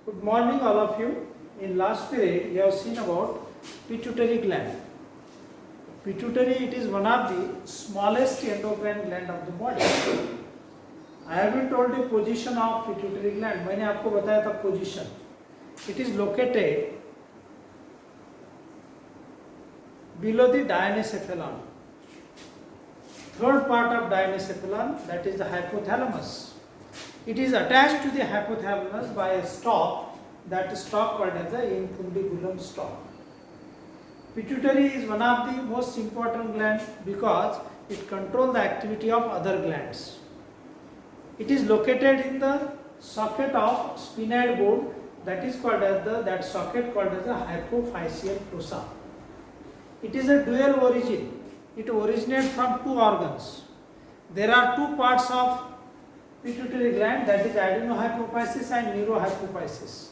Good morning all of you. In last period you have seen about pituitary gland. Pituitary, it is one of the smallest endocrine gland of the body. I have been told the position of pituitary gland. मैंने आपको बताया था position. It is located below the diencephalon. Third part of diencephalon, that is the hypothalamus. It is attached to the hypothalamus by a stalk, that stalk called as the infundibulum stalk. Pituitary is one of the most important glands because it controls the activity of other glands. It is located in the socket of sphenoid bone, that is called as that socket called as the hypophyseal fossa. It is a dual origin. It originates from two organs. There are two parts of pituitary gland, that is adenohypophysis and neurohypophysis.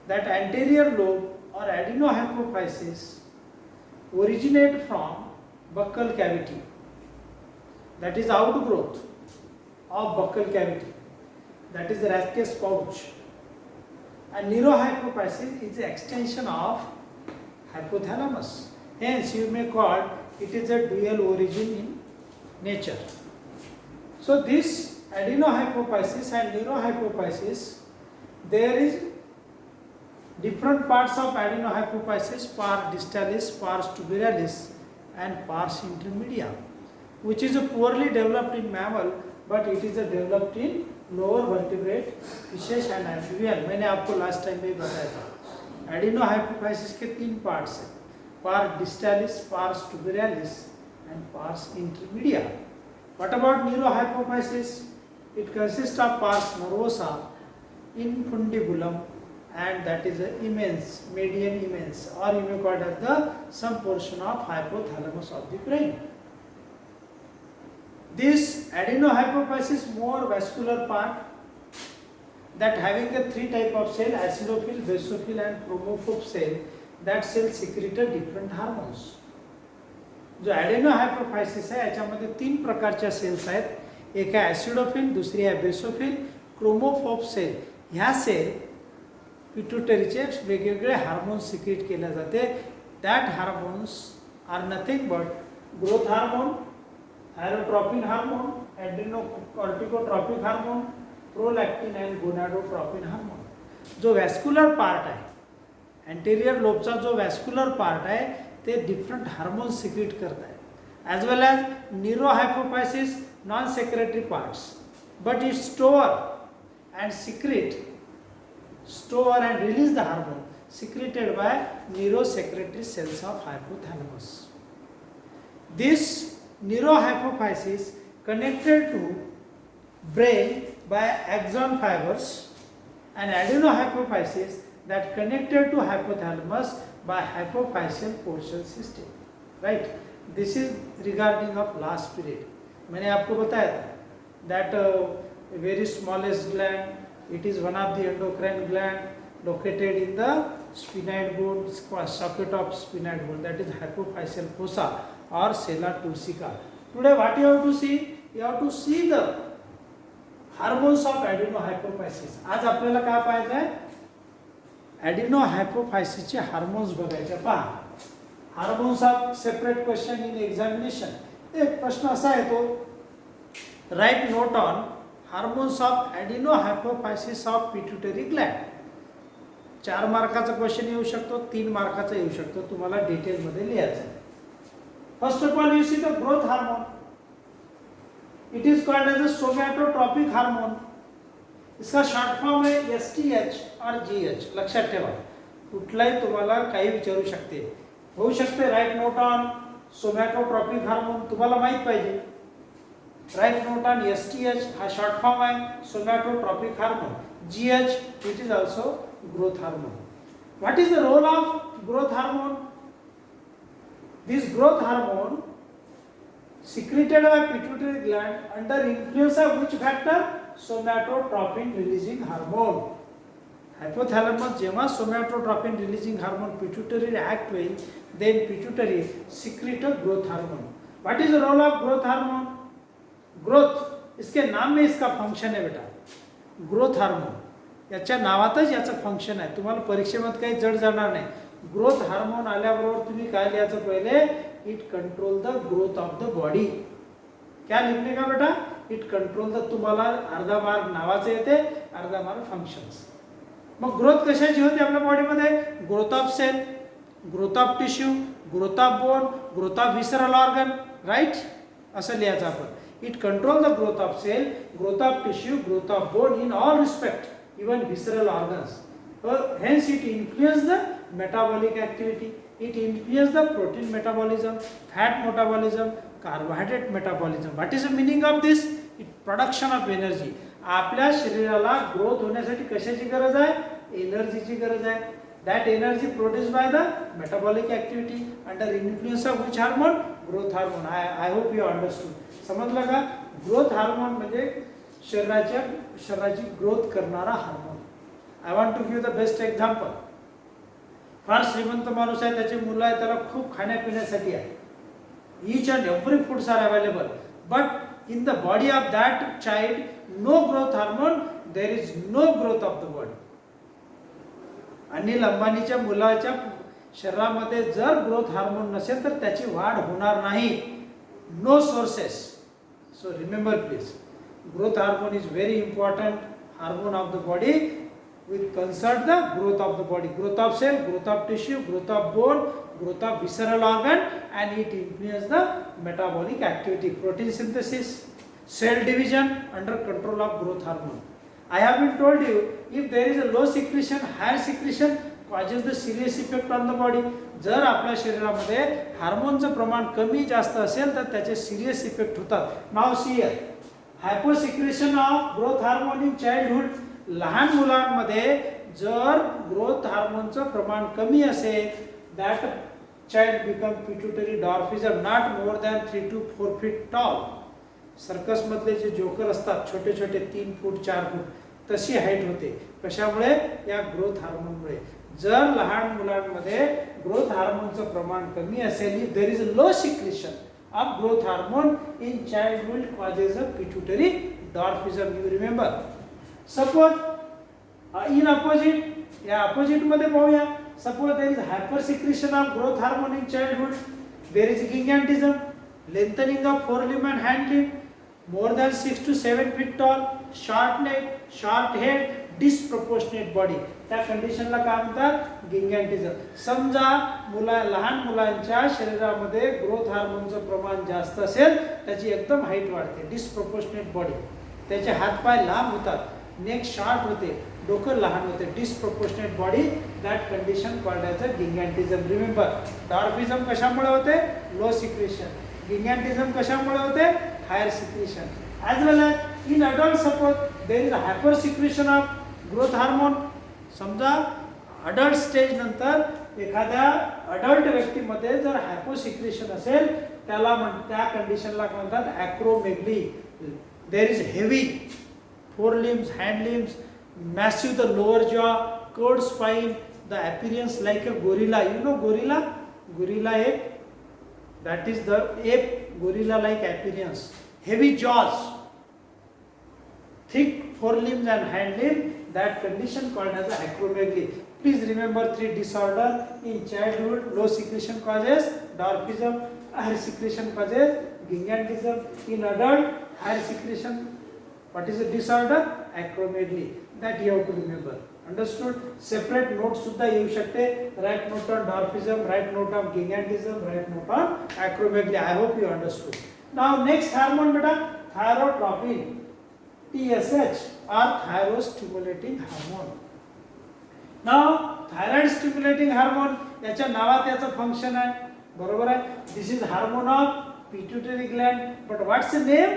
That anterior lobe or adenohypophysis originate from buccal cavity, that is outgrowth of buccal cavity, that is the Rathke's pouch, and neurohypophysis is the extension of hypothalamus. Hence you may call it is a dual origin in nature. So this adenohypophysis and neurohypophysis, there is different parts of adenohypophysis, pars distalis, pars tuberalis and pars intermedia, which is poorly developed in mammal, but it is developed in lower vertebrate fishes and amphibian. मैंने आपको last time में बताया था एडिनोहाइपोफाइसिस के तीन parts हैं, pars distalis, pars tuberalis and pars intermedia. What about neurohypophysis? It consists of pars nervosa, infundibulum, and that is the immense, median immense, or you may call it as the some portion of hypothalamus of the brain. This adenohypophysis more vascular part, that having a three type of cell, acidophil, basophil and chromophobe cell, that cell secreted different hormones. जो ॲडेनोहायपोफायसिस आहे याच्यामध्ये तीन प्रकारच्या sales आहेत, एक आहे acidophil, दुसरी आहे बेसोफिल, क्रोमोफोब सेल. ह्या सेल पिट्युटरीचे वेगवेगळे हार्मोन्स सिक्रेट केले जाते. That hormones are nothing but growth hormone, thyrotropin hormone, adrenocorticotropic hormone, prolactin and gonadotropin hormone. जो वॅस्क्युलर पार्ट आहे, अँटेरियर लोबचा जो वॅस्क्युलर पार्ट आहे ते डिफरंट हार्मोन्स सिक्रेट करत आहे, as well as neurohypophysis non secretory parts, but it store and release the hormone secreted by neurosecretory cells of hypothalamus. This neurohypophysis connected to brain by axon fibers, and adenohypophysis that connected to hypothalamus by hypophyseal portion system. Right? This is regarding of last period. मैंने आपको बताया था that very smallest gland, it is one of the endocrine gland located in the sphenoid bone, socket of sphenoid bone, that is hypophyseal fossa or sella turcica. Today what you have to see? You have to see the hormones of adenohypophysis. आज आपल्याला काय पाहायचं आहे? ॲडिनोहायपोफायसिसचे hormones बघायचे. पहा, hormones of separate question in examination. एक प्रश्न असा येतो, right note on hormones of adenohypophysis of pituitary gland. 4 मार्काचा क्वेश्चन येऊ शकतो, 3 मार्काचा येऊ शकतो, तुम्हाला डिटेलमध्ये लिहायचं आहे. First of all you see the growth hormone. It is called as a somatotropic hormone. इसका शॉर्ट फॉर्म है STH और GH. लक्षात ठेवा, कुठलाही तुम्हाला काही विचारू शकते, होऊ शकते. Right note on somatotropic hormone, तुम्हाला माहित पाहिजे. राईट नोट ऑन STH हा शॉर्ट फॉर्म आहे somatotropic hormone. GH it is also growth hormone. What is the role of growth hormone? This growth hormone secreted by pituitary gland under influence of which factor? Somatotropin releasing hormone. Hypothalamus जेव्हा somatotropin releasing hormone pituitary react होईल, then pituitary secrete growth hormone. What is the role of growth hormone? Growth, इसके नाम में इसका function है बेटा, growth hormone. याच्या नावातच याचं फंक्शन आहे. तुम्हाला परीक्षेमध्ये काही जड जाणार नाही. ग्रोथ हार्मोन आल्याबरोबर तुम्ही काय लिहायचं पहिले, it control the growth of the body. क्या लिखने का बेटा, इट कंट्रोल द, तुम्हाला अर्धा मार्क नावाचं येते, अर्धा मार्क फंक्शन्स. मग ग्रोथ कशाची होते आपल्या बॉडीमध्ये, growth of cell, growth of tissue, growth of bone, growth of visceral organ, right, असं लिहायचं आपण. It control the growth of cell, growth of tissue, growth of bone in all respect, even visceral organs. Hence it influences the metabolic activity, it influences the protein metabolism, fat metabolism, carbohydrate metabolism. What is the meaning of this? It production of energy. आपल्या शरीराला growth होण्यासाठी कशाची गरज आहे, एनर्जीची गरज आहे. that energy produced by the metabolic activity under influence of which hormone, growth hormone. I hope you understood. समजलं का, ग्रोथ हार्मोन म्हणजे शरीराची ग्रोथ करणारा hormone. I want to give the best example. फार श्रीमंत माणूस आहे, त्याचे मुलं आहे, त्याला खूप खाण्यापिण्यासाठी आहे. Each and every foods are available, but in the body of that child no growth hormone, there is no growth of the body. Anil अंबानीच्या मुलाच्या शरीरामध्ये जर ग्रोथ हार्मोन नसेल तर त्याची वाढ होणार नाही. No sources. So remember please, growth hormone is very important hormone of the body with concern the growth of the body, growth of cell, growth of tissue, growth of bone, growth of visceral organ, and it influences the metabolic activity, protein synthesis, cell division under control of growth hormone. I have been told you, if there is a low secretion, higher secretion causes the serious effect on the body. जर आपल्या शरीरामध्ये हार्मोनचं प्रमाण कमी जास्त असेल तर त्याचे serious effect होतात. Now see here, hyposecretion of growth hormone in childhood. लहान मुलांमध्ये जर ग्रोथ हार्मोनचं प्रमाण कमी असेल, that child become pituitary dwarfism, not more than 3 to 4 feet tall. Circus मधले जे जोकर असतात, छोटे छोटे 3 फूट 4 फूट, तशी हाईट होते. कशामुळे, या ग्रोथ हार्मोनमुळे. जर लहान मुलांमध्ये ग्रोथ हार्मोनचं प्रमाण कमी असेल, if there is a low secretion of growth hormone in childhood causes a pituitary dwarfism. You remember. Suppose in opposite, या opposite मध्ये पाहूया. Suppose there is hypersecretion of growth hormone in childhood, there is gigantism, lengthening of forelimb and hand limb, more than 6 to 7 feet tall, short neck, short head, disproportionate body. त्या कंडिशनला काय म्हणतात, गिगॅन्टिझम. समजा लहान मुलांच्या शरीरामध्ये ग्रोथ हार्मोनचं प्रमाण जास्त असेल, त्याची एकदम हाईट वाढते, डिस्प्रोपोर्शनेट बॉडी, त्याचे हातपाय लांब होतात, नेक शॉर्ट होते, डोकं लहान होते, disproportionate body. That condition called as a gigantism. Remember, dwarfism कशामुळे होते, लो सिक्रेशन. गिगॅन्टिझम कशामुळे होते, higher secretion. As well as in adult, suppose there is hyper secretion of growth hormone. समजा अडल्ट स्टेज नंतर एखाद्या अडल्ट व्यक्तीमध्ये जर हायपोसिक्रेशन असेल, त्या कंडिशनला म्हणतात acromegaly. There is heavy fore limbs, hand limbs, massive the lower jaw, curved spine, the appearance like a gorilla. You know gorilla, gorilla ape, that is the ape, gorilla like appearance, heavy jaws, thick forelimbs and hand limb, that condition called as acromegaly. Please remember 3 disorder in childhood. Low secretion causes dwarfism, higher secretion causes gigantism. In adult, higher secretion, what is the disorder, acromegaly. That you have to remember. Understood? Separate notes सुद्धा येऊ शकते. Write note on dwarfism, write note on gigantism, write note on acromegaly. I hope you understood. Now next hormone beta, thyrotropin, TSH, or thyroid stimulating hormone. Now thyroid stimulating hormone, याच्या नावात याचं function आहे, बरोबर आहे. This is hormone of pituitary Gland, but what's the name,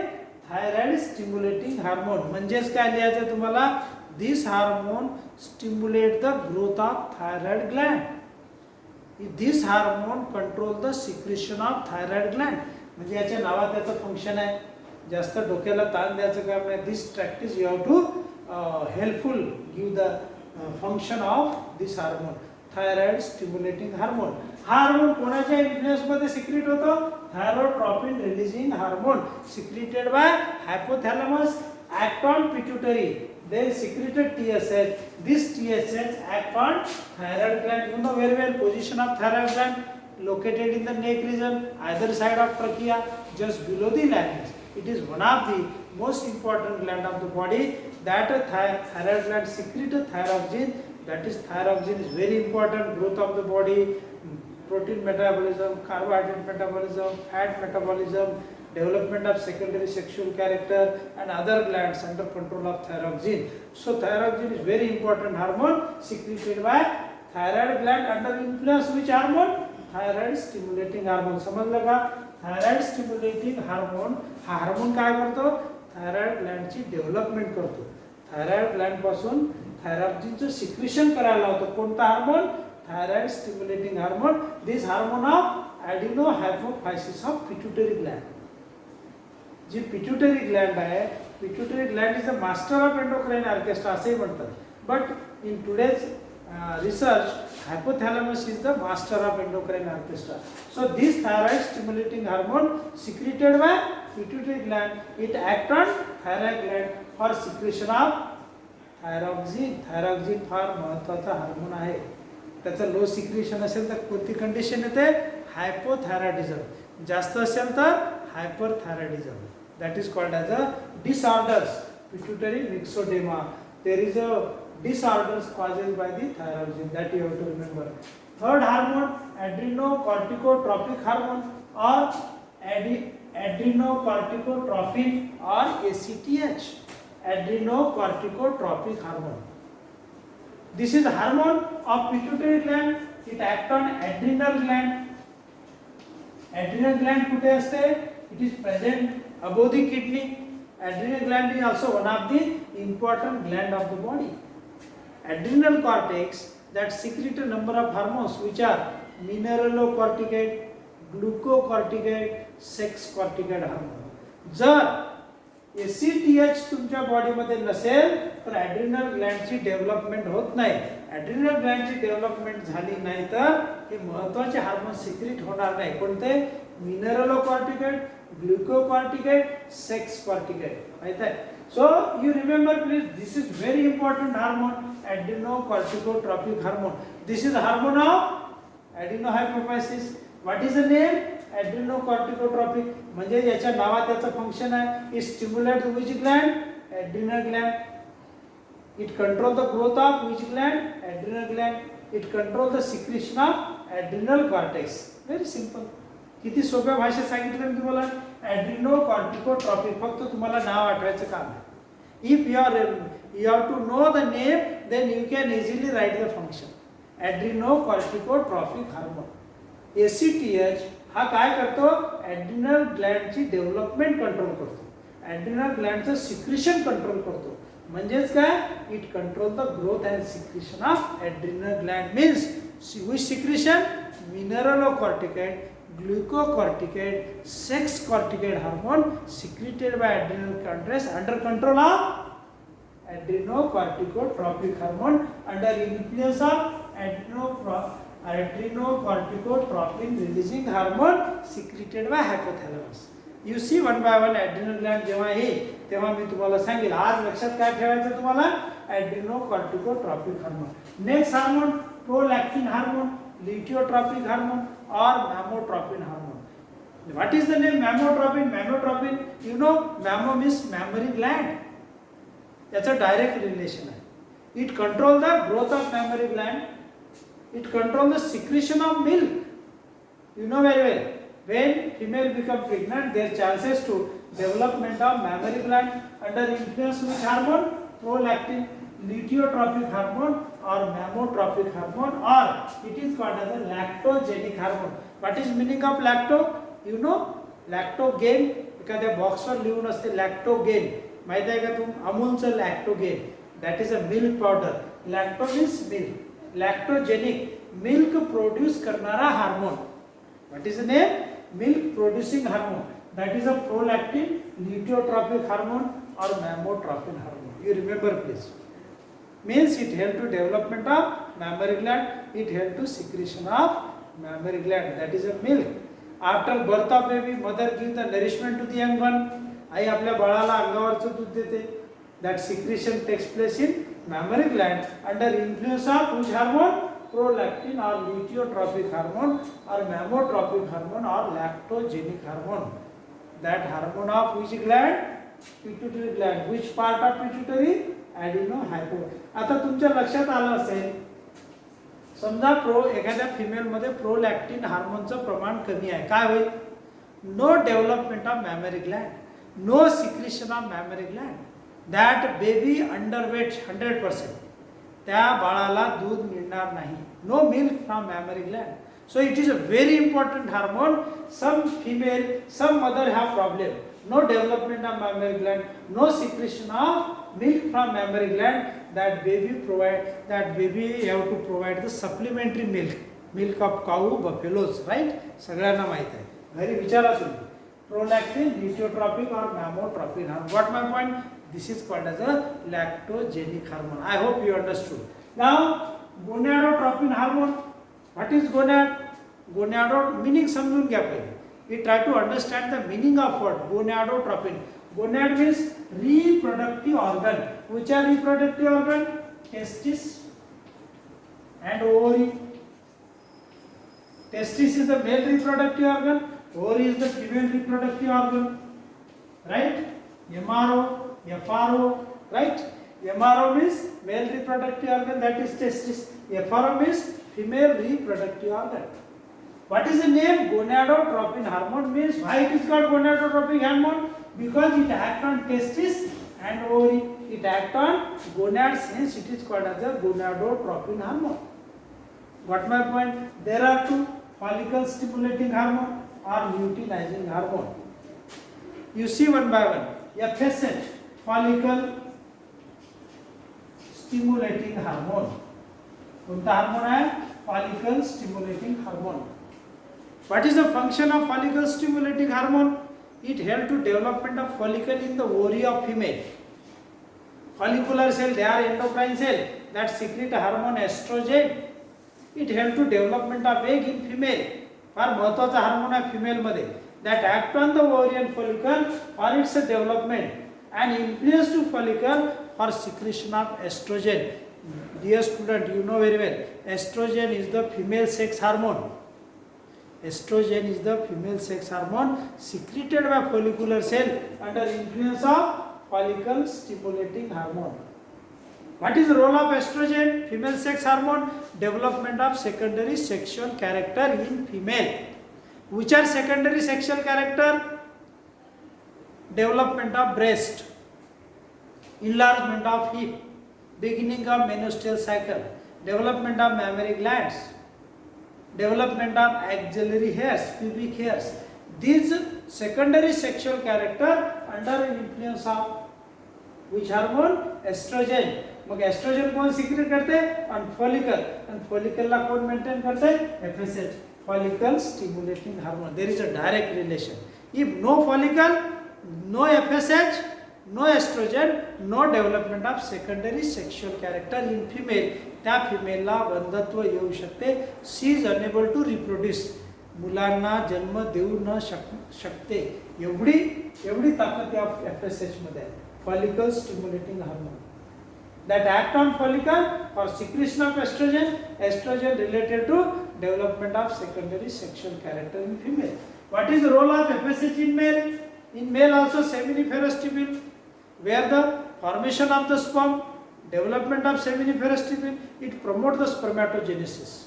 thyroid stimulating hormone. म्हणजेच काय लिहायचं तुम्हाला, this hormone stimulate the growth of thyroid Gland. This hormone control the secretion of thyroid Gland. म्हणजे याच्या नावात याचं फंक्शन आहे. जास्त डोक्याला ताण द्यायचं काम नाही. This practice you have to helpful give the function of this hormone, thyroid stimulating hormone. हा हार्मोन कोणाच्या इन्फ्लुएन्समध्ये सिक्रेट होतो, thyrotropin releasing hormone, secreted by hypothalamus, act on pituitary. then secreted TSH. This TSH act on thyroid gland. You know very well position of thyroid gland, located in the neck region, either side of trachea, just below the larynx. It is one of the most important gland of the body. That thyroid gland secretes thyroxine. That is, thyroxine is very important. Growth of the body, protein metabolism, carbohydrate metabolism, fat metabolism, development of secondary sexual character, and other glands under control of thyroxine. So thyroxine is very important hormone secreted by thyroid gland under influence which hormone? Thyroid stimulating hormone. समजलं का? Thyroid stimulating hormone, हा hormone काय करतो? Thyroid ग्लँडची development करतो. Thyroid gland पासून थायरॉक्सिनचं secretion करायला लावतो. कोणता hormone? Thyroid stimulating hormone. This hormone of adeno hypophysis of pituitary gland. जी पिट्युटरी ग्लँड आहे, pituitary gland is the master of endocrine orchestra असेही म्हणतात. But in today's research, hypothalamus is the master of endocrine orchestra. So this thyroid stimulating hormone secreted by pituitary gland, it act on thyroid gland for secretion of thyroxine. Thyroxine फार महत्त्वाचा hormone आहे. त्याचं लो secretion असेल तर कोणती condition येते? Hypothyroidism. जास्त असेल तर hyperthyroidism. That is called as a disorders. Pituitary myxoedema. There is a disorders caused by the thyroxine, that you have to remember. Third hormone, adrenocorticotropic hormone or adrenocorticotropin or ACTH. Adrenocorticotropic hormone. This is hormone of pituitary gland. It acts on adrenal gland. Adrenal gland कुठे असते? It is present above the kidney. Adrenal gland is also one of the important gland of the body. Adrenal cortex that secrete a number of hormones which are mineralocorticoid, glucocorticoid, sex corticoid hormone. जर ACTH तुमच्या बॉडीमध्ये नसेल तर adrenal ग्लँडची development होत नाही. Adrenal ग्लँडची development झाली नाही तर हे महत्त्वाचे हार्मोन सिक्रेट होणार नाही. कोणते? Mineralocorticoid, glucocorticoid, sex corticoid. माहित आहे? So you remember please, this is very important hormone, adrenocorticotropic hormone. This is hormone of adenohypophysis. What is the name? Adrenocorticotropic. म्हणजे याच्या नावात त्याचं फंक्शन आहे. It stimulates which gland? Adrenal gland. It controls the growth of which gland? Adrenal gland. It controls the secretion of adrenal cortex. Very simple. किती सोप्या भाषेत सांगितलं मी तुम्हाला. Adrenocorticotropic. फक्त तुम्हाला नाव आठवायचं काम आहे. If you have to know the name, then you can easily write the function. Adrenocorticotropic hormone. ACTH हा काय करतो? ॲड्रिनल ग्लँडची डेव्हलपमेंट कंट्रोल करतो. ॲड्रिनल ग्लँडचं सिक्रेशन कंट्रोल करतो. म्हणजेच काय? It control the growth and secretion of adrenal gland. Means which secretion? Mineralocorticoid, glucocorticoid, sex corticoid hormone secreted by adrenal cortex under control of adrenocorticotropic hormone under influence of adrenocorticotropin releasing hormone secreted by hypothalamus. You see one by one adrenal gland जेव्हा हे तेव्हा मी तुम्हाला सांगेल. आज लक्षात काय ठेवायचं तुम्हाला? adrenocorticotropic hormone. Next hormone, prolactin hormone, luteotropic hormone or mammotropin hormone. What is the name mammotropin? Mammotropin, you know, mammo means mammary gland. That's a direct relation. It controls the growth of mammary gland. It controls the secretion of milk. You know very well. When female become pregnant, their chances to development of mammary gland under influence which hormone? Prolactin, luteotropic hormone or mammotropic hormone, or it is called as a lactogenic hormone. What is meaning of lacto? You know, lactogen. एखाद्या बॉक्सवर लिहून असते लॅक्टोगेन. माहिती आहे का तुम? अमूलचं lactogen. That is a milk powder. Lacto means milk. Lactogenic milk produce करणारा hormone. What is the name? Milk producing hormone. That is a prolactin, luteotropic hormone or mammotropin hormone. You remember please. Means it help to development of mammary gland. It help to secretion of mammary gland. That is a milk. After birth of baby, mother give the nourishment to the young one. आई आपल्या बाळाला अंगावरचं दूध देते. That secretion takes place in mammary gland under influence of which hormone? Prolactin or luteotropic hormone or mammotropic hormone or lactogenic hormone. That hormone of which gland? Pituitary gland. Which part of pituitary? Adenohypo. आता तुमच्या लक्षात आलं असेल, समजा एखाद्या female मध्ये prolactin हार्मोनचं प्रमाण कमी आहे, काय होईल? No development of mammary gland, no secretion of mammary gland, that baby underweight 100%, त्या बाळाला दूध मिळणार नाही. No milk from mammary gland. So it is a very important hormone. Some female, some mother have problem. No development of mammary gland, no secretion of milk from mammary gland. That baby have to provide the supplementary milk of cow, buffaloes, right? सगळ्यांना माहित आहे. घरी विचारा तुम्ही. Prolactin, luteotropic or mammotropic hormone. What my point? This is called as a lactogenic hormone. I hope you understood. Now, gonadotropin hormone. What is gonad? Gonadot meaning समजून घ्या पहिले. We try to understand the meaning of what gonadotropin. Gonad means reproductive organ. Which are reproductive organ? Testis and ovary. Testis is the male reproductive organ. Ovary is the female reproductive organ. Right? MRO, FRO. Right? MRO means male reproductive organ, that is testis. FRO means female reproductive organ. What is the name? Gonadotropin hormone means why it is called gonadotropin hormone? Because it acts on testis and ovary. It acts on gonads, hence it is called as a gonadotropin hormone. Got my point? There are two: follicle stimulating hormone or luteinizing hormone. You see one by one. FSH, follicle stimulating hormone. कोणता hormone आहे? Follicle stimulating hormone. What is the function of follicle stimulating hormone? It helps to development of follicle in the ovary of female. Follicular cell, they are endocrine cell that secrete hormone estrogen. It helps to development of egg in female. फार महत्त्वाचा hormone आहे female मध्ये. That act on the ovarian follicle for its development and influence to follicle for secretion of estrogen. Dear student, you know very well, estrogen is the female sex hormone. Estrogen is the female sex hormone secreted by follicular cell under influence of follicle stimulating hormone. What is the role of estrogen, female sex hormone? Development of secondary sexual character in female. Which are secondary sexual character? Development of breast, enlargement of hip, beginning of menstrual cycle, development of mammary glands, development of axillary hairs, pubic hairs. These secondary sexual character under influence of which hormone? Estrogen. मग estrogen कौन secrete करते? On follicle. आणि फॉलिकलला कोण maintain करते? FSH, follicle stimulating hormone. There is a direct relation. If no follicle, no FSH, no estrogen, no development of secondary sexual character in female, त्या फिमेलला वंध्यत्व येऊ शकते. She is unable to reproduce. मुलांना जन्म देऊ न शकते एवढी ताकद या FSH मध्ये आहे. Follicle stimulating hormone that act on follicle for secretion of estrogen. Estrogen related to development of secondary sexual character in female. What is the role of FSH in male? In male also seminiferous tubule, where the formation of the sperm, development of seminiferous tubule, it promotes the spermatogenesis.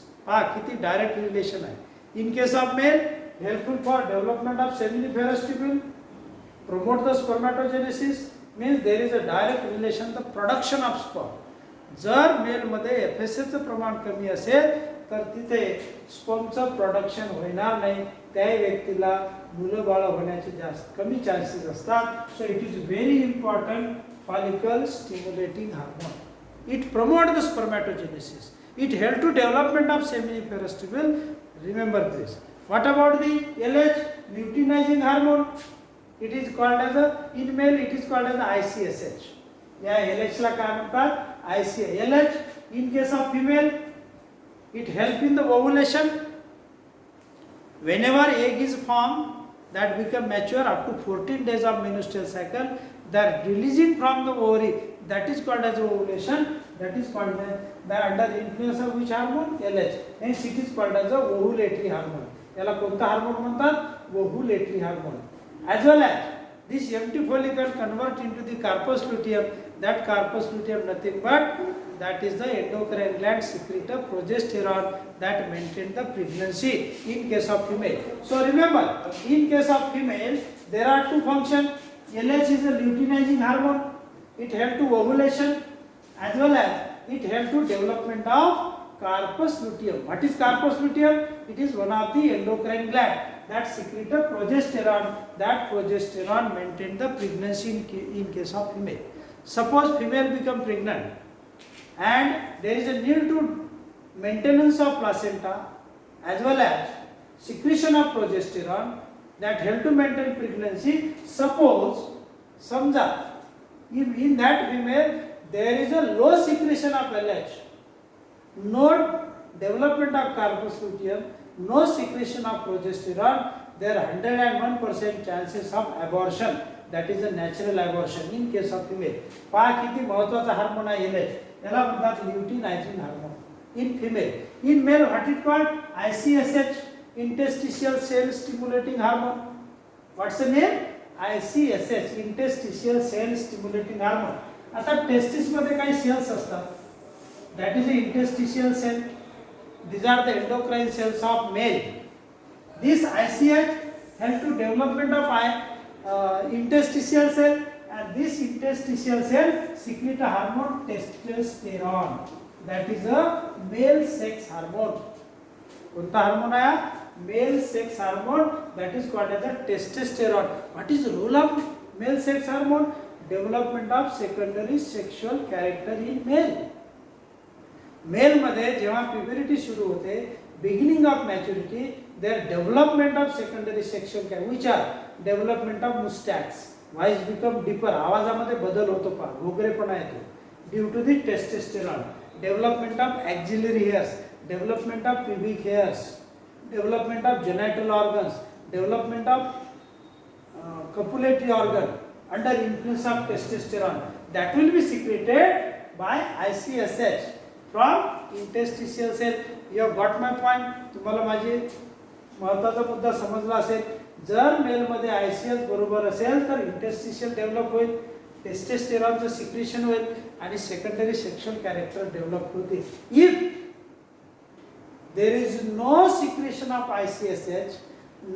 किती direct relation आहे. In case of male, helpful for development of seminiferous tubule, promote the spermatogenesis. Means there is a direct relation the production of sperm. जर mail मध्ये FSH चं प्रमाण कमी असेल तर तिथे स्पर्मचं प्रोडक्शन होणार नाही. त्या व्यक्तीला मुलं बाळ होण्याचे जास्त कमी चान्सेस असतात. So it is very important follicle stimulating hormone. It promotes the spermatogenesis. It helps to development of seminiferous tubule. Remember this. What about the LH, luteinizing hormone? It is called as a, in male it is called as ICSH. या LH ला काय म्हणतात? LH. In case of female, it helps in the ovulation. Whenever egg is formed that become mature up to 14 days of menstrual cycle, the releasing from the ovary, that is called as ovulation, that is called as the under influence of which hormone? LH. Hence it is called as a ovulatory hormone. याला कोणता hormone म्हणतात? ओव्हुलेटरी hormone. As well as this empty follicle convert into the corpus luteum. That corpus luteum nothing but that is the endocrine gland secrete of progesterone that maintain the pregnancy in case of female. So remember, in case of female there are two functions. LH is a luteinizing hormone. It help to ovulation as well as it help to development of corpus luteum. What is corpus luteum? It is one of the endocrine gland that secrete a progesterone. That progesterone maintain the pregnancy in case of female. Suppose female become pregnant and there is a need to maintenance of placenta as well as secretion of progesterone that help to maintain pregnancy. Suppose samja in that female there is a low secretion of LH, no development of corpus luteum, no secretion of progesterone, there are 101% chances of abortion. That is a natural abortion in case of female. पहा किती महत्त्वाचा hormone आहे LH. याला म्हणतात luteinising hormone in female. In male what it called? ICSH, interstitial cell stimulating hormone. What's the name? ICSH, interstitial cell stimulating hormone. आता testis मध्ये काही sales असतात. That is the interstitial cell. These are the endocrine cells of male. This ICH help to development of interstitial cell, and this interstitial cell secrete a hormone testosterone. That is a male sex hormone. कोणता hormone आहे? Male sex hormone, that is called as a testosterone. What is the role of male sex hormone? Development of secondary sexual character in male. Male मध्ये जेव्हा puberty सुरू होते, beginning of maturity, there development of secondary sexual character, which are development of moustaches, voice become deeper, आवाजामध्ये बदल होतो, पहा घोगरेपणा येतो due to the testosterone, development of axillary hairs, development of pubic hairs, development of genital organs, development of copulatory organ under influence of testosterone, that will be secreted by ICSH from interstitial cell. You have got my point. तुम्हाला माझे महत्त्वाचा मुद्दा समजला असेल. जर mail मध्ये ICS बरोबर असेल तर इंटरस्टिशियल डेव्हलप होईल, टेस्टोस्टेरॉनचं सिक्रेशन होईल आणि सेकंडरी सेक्शुअल कॅरेक्टर डेव्हलप होते. If there is no secretion of ICSH,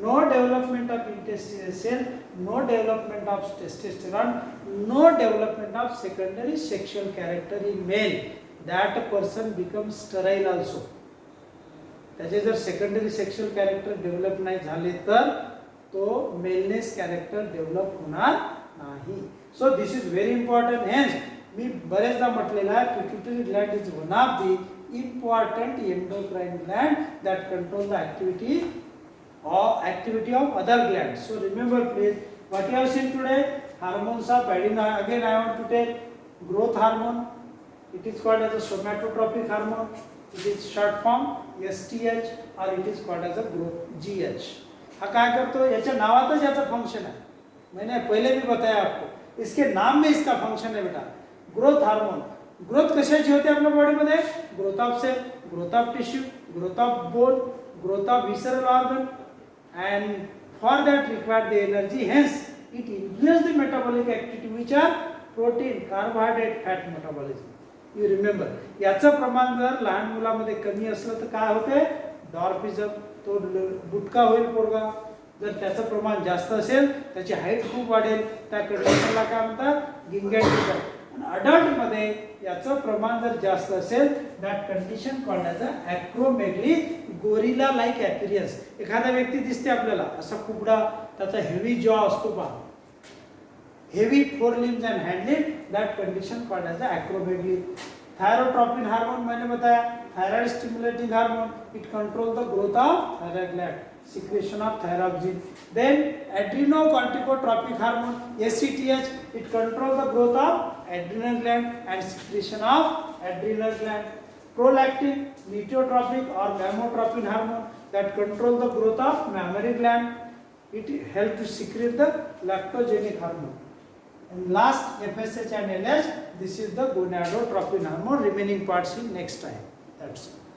no development of interstitial cell, no development of testosterone, no development of secondary sexual character in male, that person becomes sterile also. त्याचे जर secondary sexual character develop नाही झाले तर तो मेलनेस character develop होणार नाही. So this is very important. Hence मी बरेचदा म्हटलेलं आहे, pituitary gland is one of the important endocrine gland that control the activity of other glands. So remember please what you have seen today, hormones of again I want to tell, growth hormone, it is called as a somatotropic hormone, it is short form STH or it is called as a growth GH. हा क्या करतो, याच्या नावातच याचा function है, मैंने पहले भी बताया आपको, इसके नाम में इसका फंक्शन है बेटा. ग्रोथ हार्मोन, ग्रोथ कशाची होते आपल्या बॉडीमध्ये? Growth of cell, growth of tissue, growth of bone, growth of visceral organ, and for that required the energy. Hence it increases the metabolic activity which are protein, carbohydrate, fat metabolism. You remember, याचं प्रमाण जर लहान मुलामध्ये कमी असलं तर काय होते? डॉर्फिझम, तो बुटका होईल पोरगा. जर त्याचं प्रमाण जास्त असेल, त्याची हाईट खूप वाढेल, त्या कंडिशनला काय म्हणतात? गिंगॅटिझम. अडल्ट मध्ये याचं प्रमाण जर जास्त असेल, that condition called as acromegaly, gorilla like appearance. एखादा व्यक्ती दिसते आपल्याला असा कुबडा, त्याचा हेवी जॉ असतो पहा, heavy fore limbs and hand limbs, that condition called as acromegaly. Thyrotropin hormone मैंने बताया, thyroid stimulating hormone, it control the growth of thyroid gland, secretion of thyroxine. Then adrenocorticotropic hormone ACTH, it controls the growth of adrenal gland and secretion of adrenal gland. Prolactin, neotropic or mammotropin hormone, that control the growth of mammary gland. It helps to secrete the lactogenic hormone. And last FSH and LH, this is the gonadotropin hormone. Remaining parts in next time. That's all.